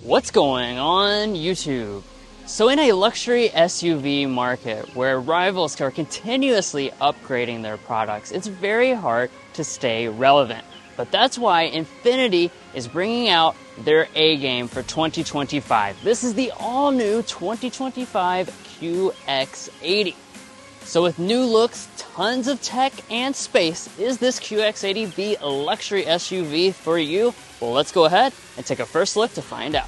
What's going on YouTube? So in a luxury SUV market where rivals are continuously upgrading their products, it's very hard to stay relevant. But that's why Infiniti is bringing out their A game for 2025. This is the all-new 2025 QX80. So with new looks, tons of tech, and space, is this QX80 the luxury SUV for you? Well, let's go ahead and take a first look to find out.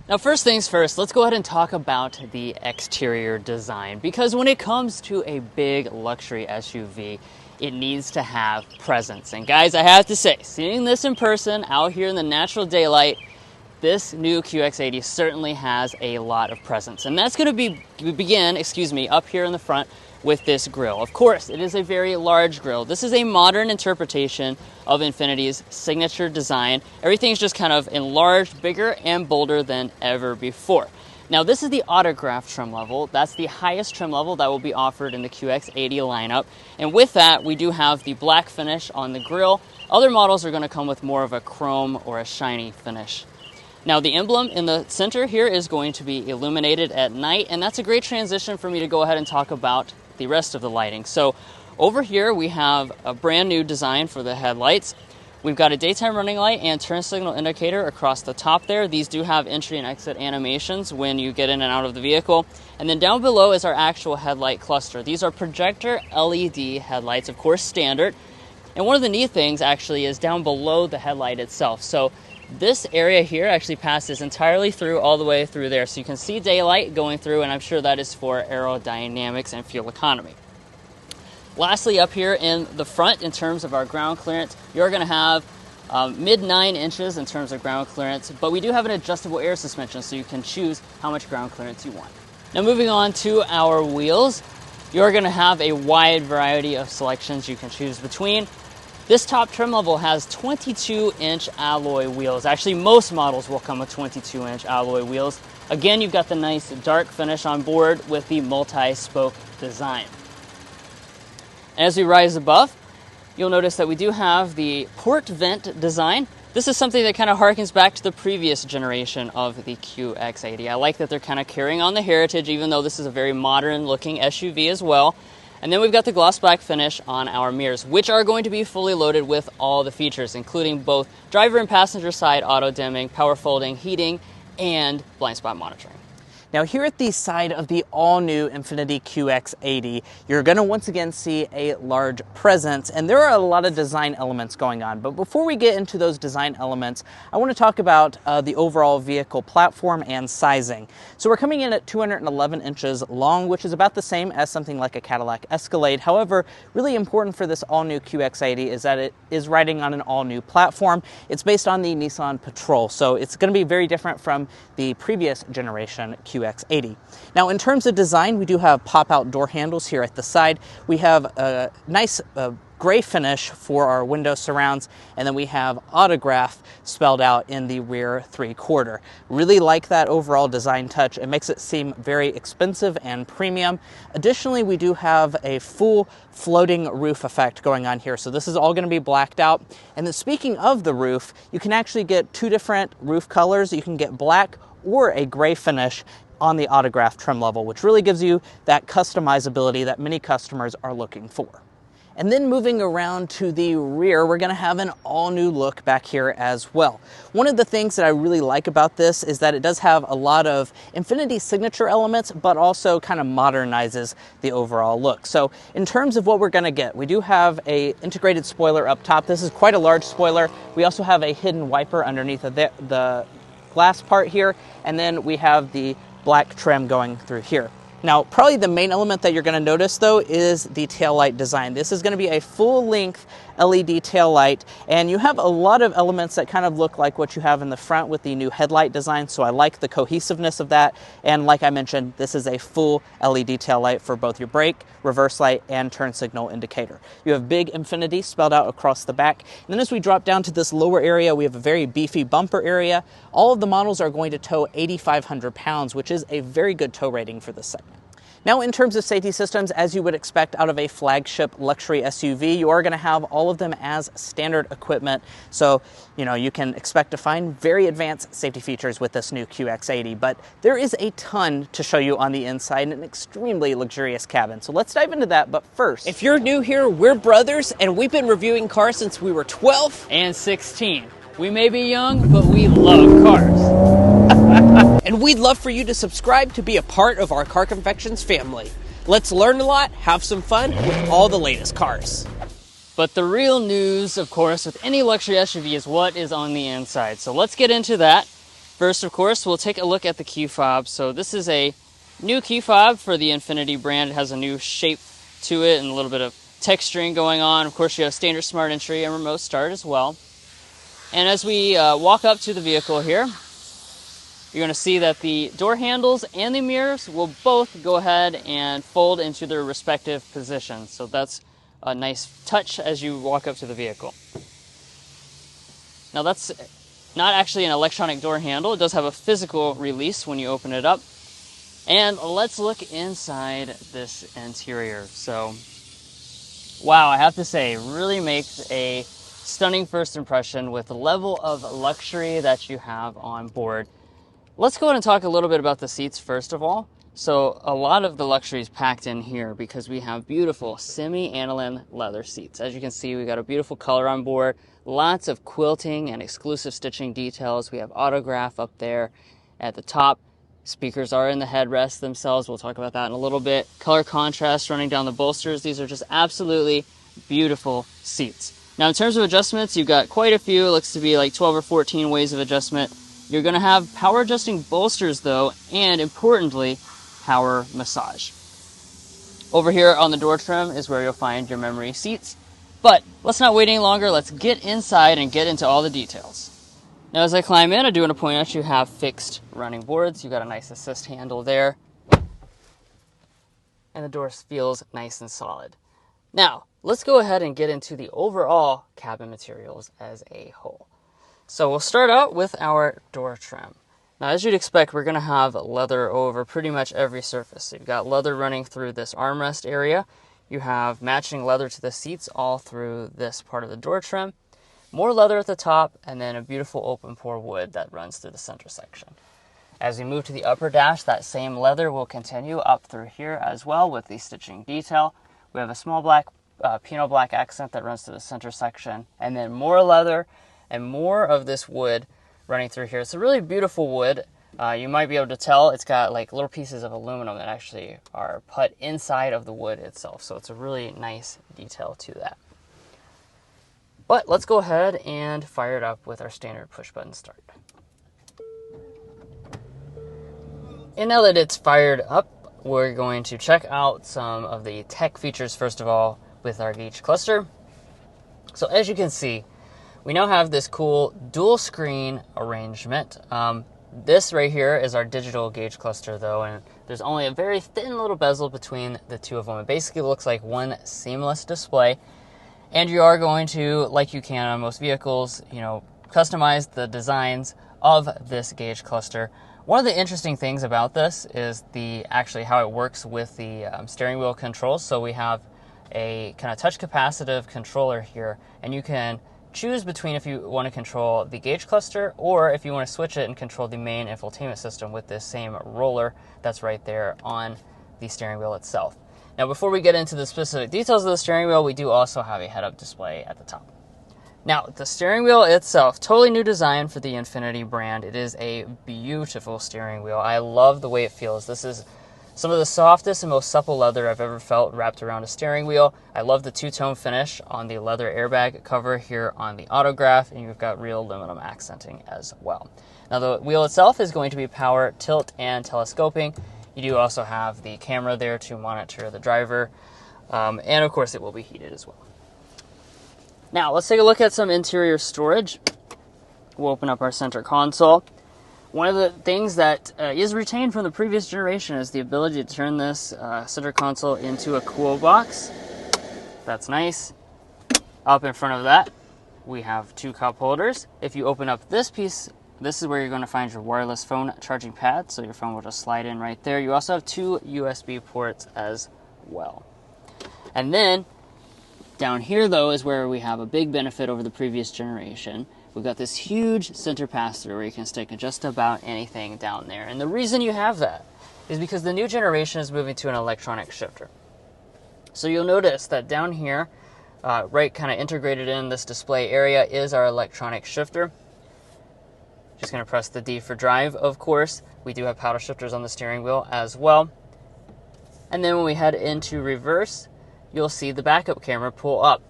Now, first things first, let's go ahead and talk about the exterior design, because when it comes to a big luxury SUV, it needs to have presence. And guys, I have to say, seeing this in person out here in the natural daylight, this new QX80 certainly has a lot of presence. And that's going to begin up here in the front with this grille. Of course, it is a very large grille. This is a modern interpretation of Infiniti's signature design. Everything's just kind of enlarged, bigger, and bolder than ever before. Now, this is the autograph trim level. That's the highest trim level that will be offered in the QX80 lineup. And with that, we do have the black finish on the grille. Other models are going to come with more of a chrome or a shiny finish. Now, the emblem in the center here is going to be illuminated at night, and that's a great transition for me to go ahead and talk about the rest of the lighting. So over here we have a brand new design for the headlights. We've got a daytime running light and turn signal indicator across the top there. These do have entry and exit animations when you get in and out of the vehicle. And then down below is our actual headlight cluster. These are projector LED headlights, of course standard. And one of the neat things actually is down below the headlight itself. So this area here actually passes entirely through all the way through there. So you can see daylight going through, and I'm sure that is for aerodynamics and fuel economy. Lastly, up here in the front, in terms of our ground clearance, you're going to have mid 9 inches in terms of ground clearance, but we do have an adjustable air suspension, so you can choose how much ground clearance you want. Now, moving on to our wheels, you're going to have a wide variety of selections you can choose between. This top trim level has 22-inch alloy wheels. Actually, most models will come with 22-inch alloy wheels. Again, you've got the nice dark finish on board with the multi-spoke design. As we rise above, you'll notice that we do have the port vent design. This is something that kind of harkens back to the previous generation of the QX80. I like that they're kind of carrying on the heritage, even though this is a very modern-looking SUV as well. And then we've got the gloss black finish on our mirrors, which are going to be fully loaded with all the features, including both driver and passenger side auto dimming, power folding, heating, and blind spot monitoring. Now, here at the side of the all-new Infiniti QX80, you're going to once again see a large presence, and there are a lot of design elements going on. But before we get into those design elements, I want to talk about the overall vehicle platform and sizing. So we're coming in at 211 inches long, which is about the same as something like a Cadillac Escalade. However, really important for this all-new QX80 is that it is riding on an all-new platform. It's based on the Nissan Patrol, so it's going to be very different from the previous generation QX80. Now, in terms of design, we do have pop-out door handles here at the side. We have a nice gray finish for our window surrounds, and then we have autograph spelled out in the rear 3/4. Really like that overall design touch. It makes it seem very expensive and premium. Additionally, we do have a full floating roof effect going on here. So this is all going to be blacked out. And then speaking of the roof, you can actually get 2 different roof colors. You can get black or a gray finish on the autograph trim level, which really gives you that customizability that many customers are looking for. And then moving around to the rear, we're going to have an all-new look back here as well. One of the things that I really like about this is that it does have a lot of Infiniti signature elements, but also kind of modernizes the overall look. So in terms of what we're going to get, we do have a integrated spoiler up top. This is quite a large spoiler. We also have a hidden wiper underneath the glass part here, and then we have the black trim going through here. Now, probably the main element that you're going to notice, though, is the taillight design. This is going to be a full-length LED taillight, and you have a lot of elements that kind of look like what you have in the front with the new headlight design, so I like the cohesiveness of that. And like I mentioned, this is a full LED taillight for both your brake, reverse light, and turn signal indicator. You have big Infiniti spelled out across the back. And then as we drop down to this lower area, we have a very beefy bumper area. All of the models are going to tow 8,500 pounds, which is a very good tow rating for this segment. Now, in terms of safety systems, as you would expect out of a flagship luxury SUV, you are going to have all of them as standard equipment. So, you can expect to find very advanced safety features with this new QX80, but there is a ton to show you on the inside and an extremely luxurious cabin. So let's dive into that, but first, if you're new here, we're brothers, and we've been reviewing cars since we were 12 and 16. We may be young, but we love cars. And we'd love for you to subscribe to be a part of our Car Confections family. Let's learn a lot, have some fun with all the latest cars. But the real news, of course, with any luxury SUV is what is on the inside. So let's get into that. First, of course, we'll take a look at the key fob. So this is a new key fob for the Infiniti brand. It has a new shape to it and a little bit of texturing going on. Of course, you have standard smart entry and remote start as well. And as we walk up to the vehicle here, you're going to see that the door handles and the mirrors will both go ahead and fold into their respective positions. So that's a nice touch as you walk up to the vehicle. Now that's not actually an electronic door handle. It does have a physical release when you open it up. And let's look inside this interior. So, wow, I have to say, it really makes a stunning first impression with the level of luxury that you have on board. Let's go ahead and talk a little bit about the seats first of all. So a lot of the luxury is packed in here because we have beautiful semi-aniline leather seats. As you can see, we got a beautiful color on board, lots of quilting and exclusive stitching details. We have autograph up there at the top. Speakers are in the headrests themselves. We'll talk about that in a little bit. Color contrast running down the bolsters. These are just absolutely beautiful seats. Now in terms of adjustments, you've got quite a few. It looks to be like 12 or 14 ways of adjustment. You're going to have power adjusting bolsters though, and importantly, power massage. Over here on the door trim is where you'll find your memory seats. But let's not wait any longer. Let's get inside and get into all the details. Now as I climb in, I do want to point out you have fixed running boards. You've got a nice assist handle there. And the door feels nice and solid. Now, let's go ahead and get into the overall cabin materials as a whole. So we'll start out with our door trim. Now, as you'd expect, we're going to have leather over pretty much every surface. So you've got leather running through this armrest area. You have matching leather to the seats all through this part of the door trim. More leather at the top, and then a beautiful open pore wood that runs through the center section. As we move to the upper dash, that same leather will continue up through here as well with the stitching detail. We have a small black, Pinot black accent that runs through the center section, and then more leather and more of this wood running through here. It's a really beautiful wood. You might be able to tell it's got like little pieces of aluminum that actually are put inside of the wood itself. So it's a really nice detail to that. But let's go ahead and fire it up with our standard push button start. And now that it's fired up, we're going to check out some of the tech features first of all with our gauge cluster. So as you can see, we now have this cool dual screen arrangement. This right here is our digital gauge cluster though, and there's only a very thin little bezel between the two of them. It basically looks like one seamless display. And you are going to, like you can on most vehicles, customize the designs of this gauge cluster. One of the interesting things about this is actually how it works with the steering wheel controls. So we have a kind of touch capacitive controller here, and you can choose between if you want to control the gauge cluster or if you want to switch it and control the main infotainment system with this same roller that's right there on the steering wheel itself. Now before we get into the specific details of the steering wheel, we do also have a head-up display at the top. Now the steering wheel itself, totally new design for the Infiniti brand. It is a beautiful steering wheel. I love the way it feels. This is some of the softest and most supple leather I've ever felt wrapped around a steering wheel. I love the two-tone finish on the leather airbag cover here on the autograph, and you've got real aluminum accenting as well. Now the wheel itself is going to be power, tilt, and telescoping. You do also have the camera there to monitor the driver, and of course it will be heated as well. Now let's take a look at some interior storage. We'll open up our center console. One of the things that is retained from the previous generation is the ability to turn this center console into a cool box. That's nice. Up in front of that, we have 2 cup holders. If you open up this piece, this is where you're going to find your wireless phone charging pad, so your phone will just slide in right there. You also have 2 USB ports as well. And then, down here though is where we have a big benefit over the previous generation. We've got this huge center pass-through where you can stick just about anything down there. And the reason you have that is because the new generation is moving to an electronic shifter. So you'll notice that down here, right kind of integrated in this display area is our electronic shifter. Just going to press the D for drive, of course. We do have paddle shifters on the steering wheel as well. And then when we head into reverse, you'll see the backup camera pull up.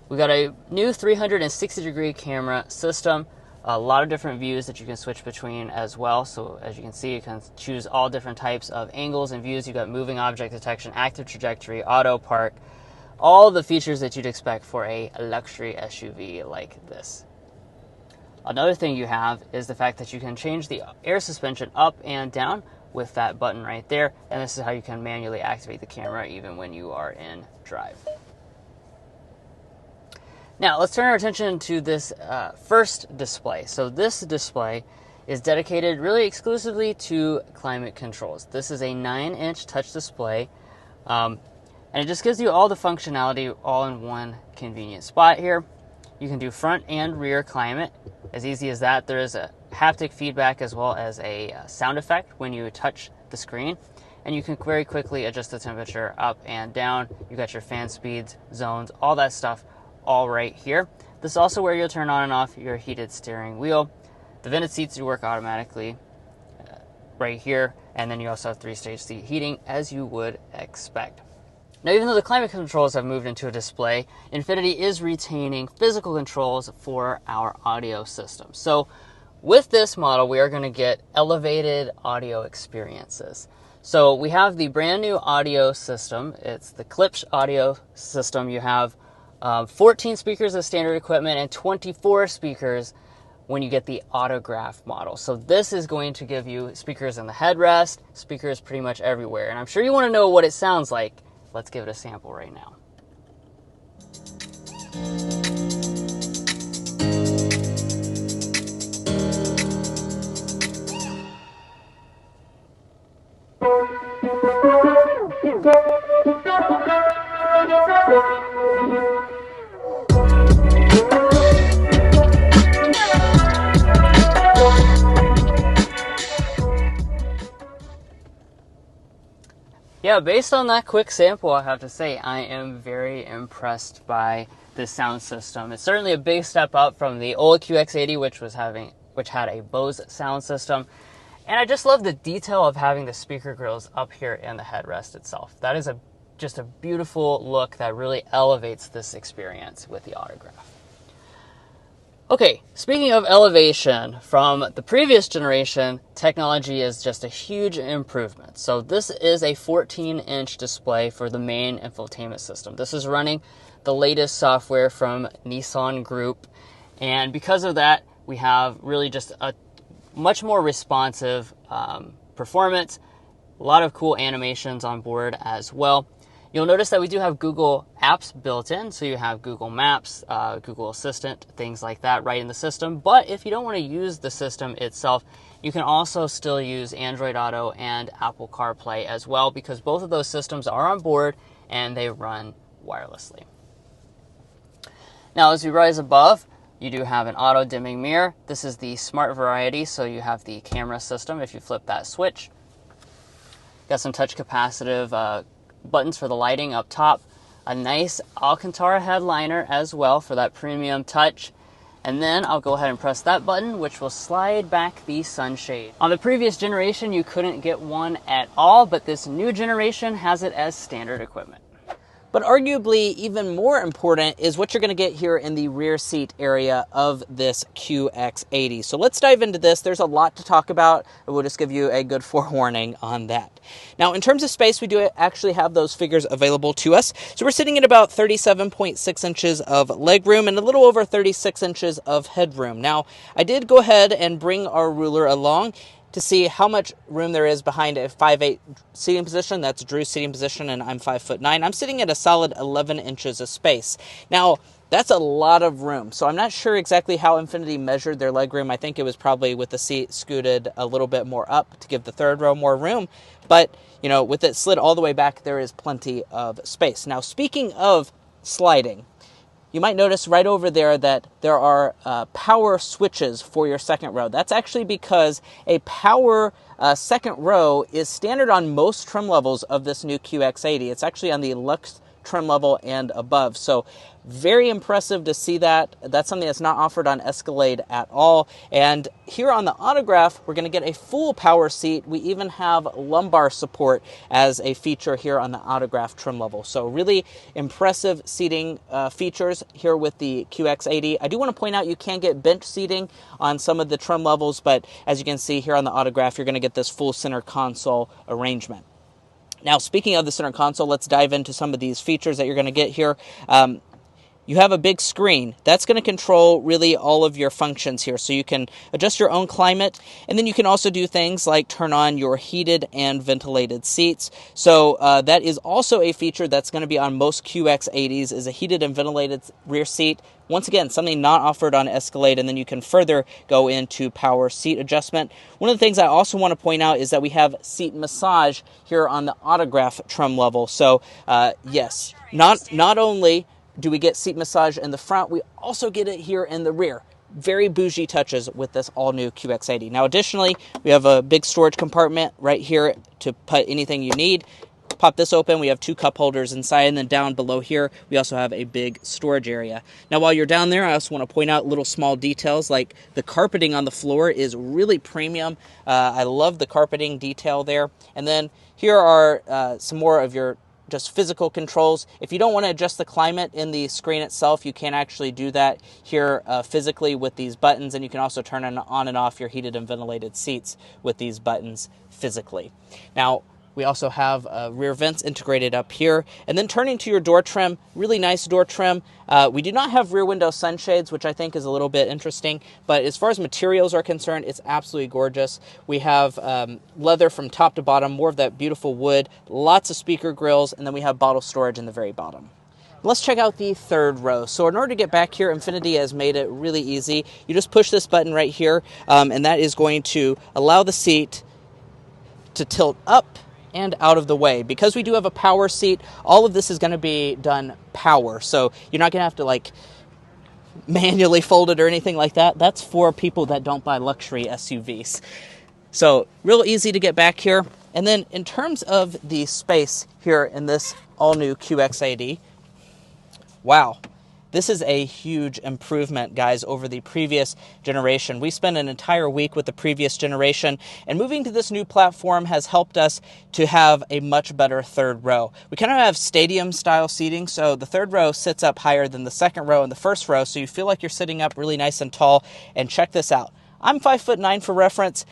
We've got a new 360-degree camera system, a lot of different views that you can switch between as well. So as you can see, you can choose all different types of angles and views. You've got moving object detection, active trajectory, auto park, all the features that you'd expect for a luxury SUV like this. Another thing you have is the fact that you can change the air suspension up and down with that button right there, and this is how you can manually activate the camera even when you are in drive. Now let's turn our attention to this first display. So this display is dedicated really exclusively to climate controls. This is a 9-inch touch display, and it just gives you all the functionality all in one convenient spot here. You can do front and rear climate, as easy as that. There is a haptic feedback as well as a sound effect when you touch the screen, and you can very quickly adjust the temperature up and down. You got your fan speeds, zones, all that stuff all right here. This is also where you'll turn on and off your heated steering wheel. The vented seats do work automatically right here, and then you also have 3-stage seat heating as you would expect. Now, even though the climate controls have moved into a display, Infiniti is retaining physical controls for our audio system. So with this model, we are going to get elevated audio experiences. So we have the brand new audio system. It's the Klipsch audio system. You have 14 speakers as standard equipment and 24 speakers when you get the Autograph model. So this is going to give you speakers in the headrest, speakers pretty much everywhere. And I'm sure you want to know what it sounds like. Let's give it a sample right now. Yeah, based on that quick sample, I have to say I am very impressed by this sound system. It's certainly a big step up from the old QX80, which had a Bose sound system. And I just love the detail of having the speaker grills up here in the headrest itself. That is just a beautiful look that really elevates this experience with the Autograph. Okay, speaking of elevation, from the previous generation, technology is just a huge improvement. So this is a 14-inch display for the main infotainment system. This is running the latest software from Nissan Group, and because of that, we have really just a much more responsive performance, a lot of cool animations on board as well. You'll notice that we do have Google Apps built in, so you have Google Maps, Google Assistant, things like that right in the system. But if you don't want to use the system itself, you can also still use Android Auto and Apple CarPlay as well, because both of those systems are on board and they run wirelessly. Now, as we rise above, you do have an auto dimming mirror. This is the smart variety, so you have the camera system if you flip that switch. Got some touch capacitive buttons for the lighting up top, a nice Alcantara headliner as well for that premium touch, and then I'll go ahead and press that button, which will slide back the sunshade. On the previous generation, you couldn't get one at all, but this new generation has it as standard equipment. But arguably even more important is what you're going to get here in the rear seat area of this QX80. So let's dive into this. There's a lot to talk about, and we'll just give you a good forewarning on that. Now, in terms of space, we do actually have those figures available to us. So we're sitting at about 37.6 inches of legroom and a little over 36 inches of headroom. Now, I did go ahead and bring our ruler along to see how much room there is behind a 5'8" seating position. That's Drew's seating position, and I'm 5'9". I'm sitting at a solid 11 inches of space. Now, that's a lot of room. So I'm not sure exactly how Infiniti measured their legroom. I think it was probably with the seat scooted a little bit more up to give the third row more room. But, you know, with it slid all the way back, there is plenty of space. Now, speaking of sliding, you might notice right over there that there are power switches for your second row. That's actually because a power second row is standard on most trim levels of this new QX80. It's actually on the Lux trim level and above. So very impressive to see that. That's something that's not offered on Escalade at all. And here on the Autograph, we're going to get a full power seat. We even have lumbar support as a feature here on the Autograph trim level. So really impressive seating features here with the QX80. I do want to point out you can get bench seating on some of the trim levels, but as you can see here on the Autograph, you're going to get this full center console arrangement. Now, speaking of the center console, let's dive into some of these features that you're going to get here. You have a big screen. That's going to control really all of your functions here. So you can adjust your own climate, and then you can also do things like turn on your heated and ventilated seats. So that is also a feature that's going to be on most QX80s, is a heated and ventilated rear seat. Once again, something not offered on Escalade, and then you can further go into power seat adjustment. One of the things I also want to point out is that we have seat massage here on the Autograph trim level. So yes, not only do we get seat massage in the front, we also get it here in the rear. Very bougie touches with this all-new QX80. Now, additionally, we have a big storage compartment right here to put anything you need. Pop this open, we have 2 cup holders inside, and then down below here, we also have a big storage area. Now, while you're down there, I also want to point out little small details, like the carpeting on the floor is really premium. I love the carpeting detail there. And then here are some more of your just physical controls. If you don't want to adjust the climate in the screen itself, you can actually do that here physically with these buttons, and you can also turn on and off your heated and ventilated seats with these buttons physically. Now, we also have rear vents integrated up here. And then turning to your door trim, really nice door trim. We do not have rear window sunshades, which I think is a little bit interesting. But as far as materials are concerned, it's absolutely gorgeous. We have leather from top to bottom, more of that beautiful wood, lots of speaker grills, and then we have bottle storage in the very bottom. Let's check out the third row. So in order to get back here, Infiniti has made it really easy. You just push this button right here, and that is going to allow the seat to tilt up and out of the way. Because we do have a power seat, all of this is going to be done power. So you're not going to have to like manually fold it or anything like that. That's for people that don't buy luxury SUVs. So real easy to get back here. And then in terms of the space here in this all-new QX80, wow. This is a huge improvement, guys, over the previous generation. We spent an entire week with the previous generation, and moving to this new platform has helped us to have a much better third row. We kind of have stadium-style seating, so the third row sits up higher than the second row and the first row, so you feel like you're sitting up really nice and tall. And check this out. I'm 5'9" for reference,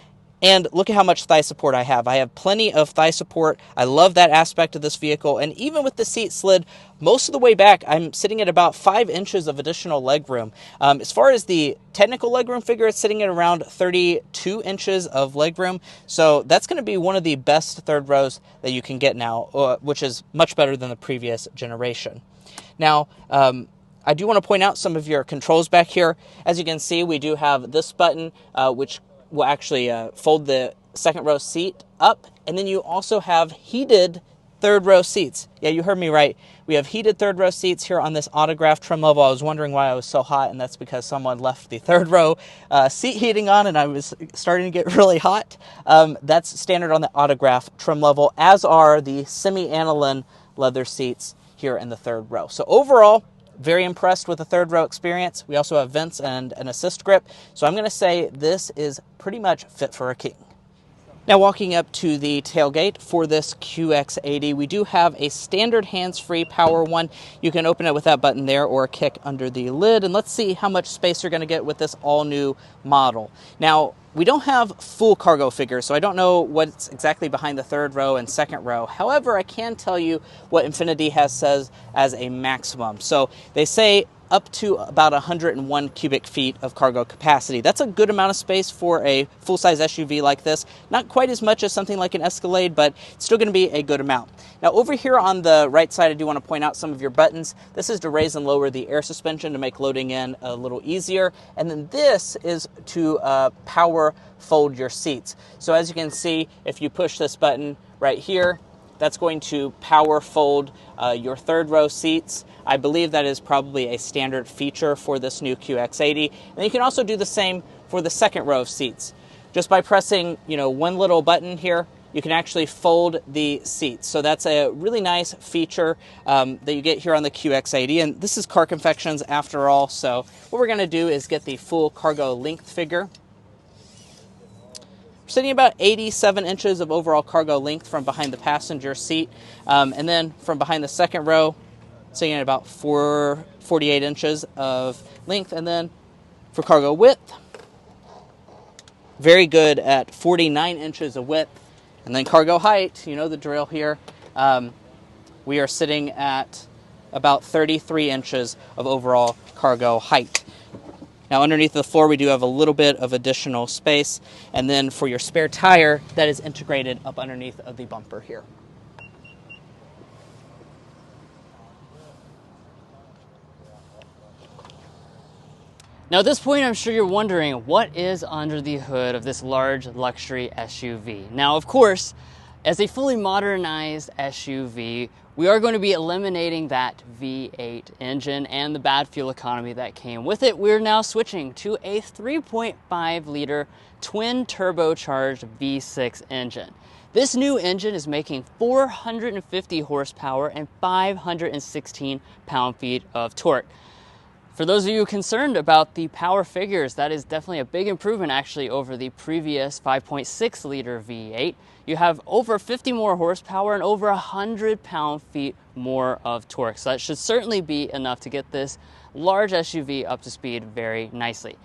and look at how much thigh support I have. I have plenty of thigh support. I love that aspect of this vehicle. And even with the seat slid most of the way back, I'm sitting at about 5 inches of additional legroom. As far as the technical legroom figure, it's sitting at around 32 inches of legroom. So that's going to be one of the best third rows that you can get now, which is much better than the previous generation. Now, I do want to point out some of your controls back here. As you can see, we do have this button, which will actually fold the second row seat up, and then you also have heated third row seats. Yeah, you heard me right. We have heated third row seats here on this Autograph trim level. I was wondering why I was so hot, and that's because someone left the third row seat heating on, and I was starting to get really hot. That's standard on the Autograph trim level, as are the semi-aniline leather seats here in the third row. So overall, very impressed with the third row experience. We also have vents and an assist grip. So I'm going to say this is pretty much fit for a king. Now walking up to the tailgate for this QX80, we do have a standard hands-free power one. You can open it with that button there or kick under the lid, and let's see how much space you're going to get with this all-new model. Now, we don't have full cargo figures, so I don't know what's exactly behind the third row and second row. However, I can tell you what Infiniti says as a maximum. So they say up to about 101 cubic feet of cargo capacity. That's a good amount of space for a full-size SUV like this. Not quite as much as something like an Escalade, but it's still going to be a good amount. Now over here on the right side, I do want to point out some of your buttons. This is to raise and lower the air suspension to make loading in a little easier. And then this is to power fold your seats. So as you can see, if you push this button right here, that's going to power fold your third row seats. I believe that is probably a standard feature for this new QX80. And you can also do the same for the second row of seats. Just by pressing, one little button here, you can actually fold the seats. So that's a really nice feature that you get here on the QX80. And this is Car Confections after all. So what we're going to do is get the full cargo length figure. We're sitting about 87 inches of overall cargo length from behind the passenger seat. And then from behind the second row, sitting at about 48 inches of length. And then for cargo width, very good at 49 inches of width. And then cargo height, you know the drill here. We are sitting at about 33 inches of overall cargo height. Now underneath the floor, we do have a little bit of additional space. And then for your spare tire, that is integrated up underneath of the bumper here. Now at this point, I'm sure you're wondering what is under the hood of this large luxury SUV. Now, of course, as a fully modernized SUV, we are going to be eliminating that V8 engine and the bad fuel economy that came with it. We're now switching to a 3.5 liter twin turbocharged V6 engine. This new engine is making 450 horsepower and 516 pound-feet of torque. For those of you concerned about the power figures, that is definitely a big improvement actually over the previous 5.6 liter V8. You have over 50 more horsepower and over 100 pound-feet more of torque. So that should certainly be enough to get this large SUV up to speed very nicely.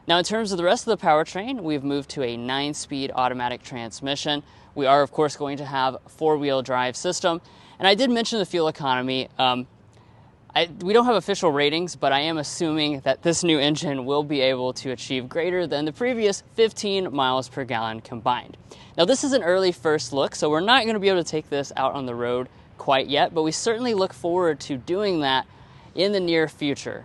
Now in terms of the rest of the powertrain, we've moved to a 9-speed automatic transmission. We are of course going to have a 4-wheel drive system. And I did mention the fuel economy. We don't have official ratings, but I am assuming that this new engine will be able to achieve greater than the previous 15 miles per gallon combined. Now this is an early first look, so we're not going to be able to take this out on the road quite yet, but we certainly look forward to doing that in the near future.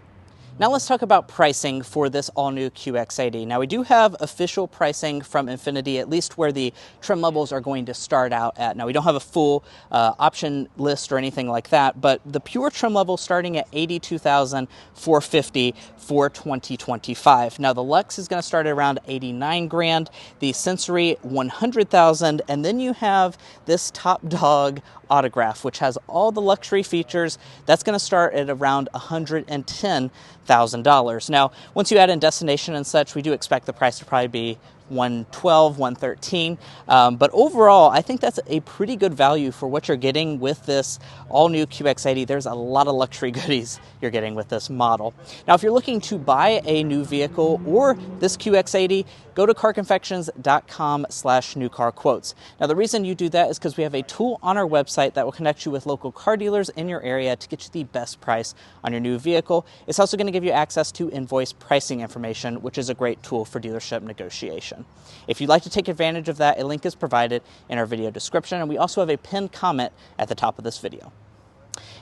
Now let's talk about pricing for this all-new QX80. Now we do have official pricing from Infiniti, at least where the trim levels are going to start out at. Now we don't have a full option list or anything like that, but the pure trim level starting at $82,450 for 2025. Now the Lux is going to start at around 89 grand, the Sensory 100,000, and then you have this top dog Autograph, which has all the luxury features. That's going to start at around $110,000. Now, once you add in destination and such, we do expect the price to probably be $112,000, $113,000. But overall, I think that's a pretty good value for what you're getting with this all-new QX80. There's a lot of luxury goodies you're getting with this model. Now, if you're looking to buy a new vehicle or this QX80, go to carconfections.com/newcarquotes. Now, the reason you do that is because we have a tool on our website that will connect you with local car dealers in your area to get you the best price on your new vehicle. It's also going to give you access to invoice pricing information, which is a great tool for dealership negotiation. If you'd like to take advantage of that, a link is provided in our video description, and we also have a pinned comment at the top of this video.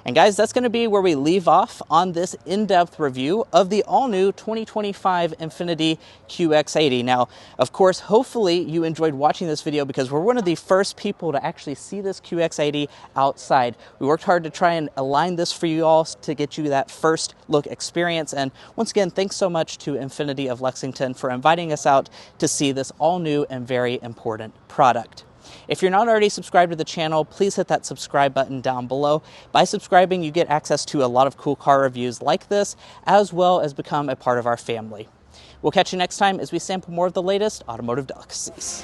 And guys, that's going to be where we leave off on this in-depth review of the all-new 2025 Infiniti QX80. Now, of course, hopefully you enjoyed watching this video because we're one of the first people to actually see this QX80 outside. We worked hard to try and align this for you all to get you that first look experience. And once again, thanks so much to Infiniti of Lexington for inviting us out to see this all-new and very important product. If you're not already subscribed to the channel, please hit that subscribe button down below. By subscribing, you get access to a lot of cool car reviews like this, as well as become a part of our family. We'll catch you next time as we sample more of the latest automotive delicacies.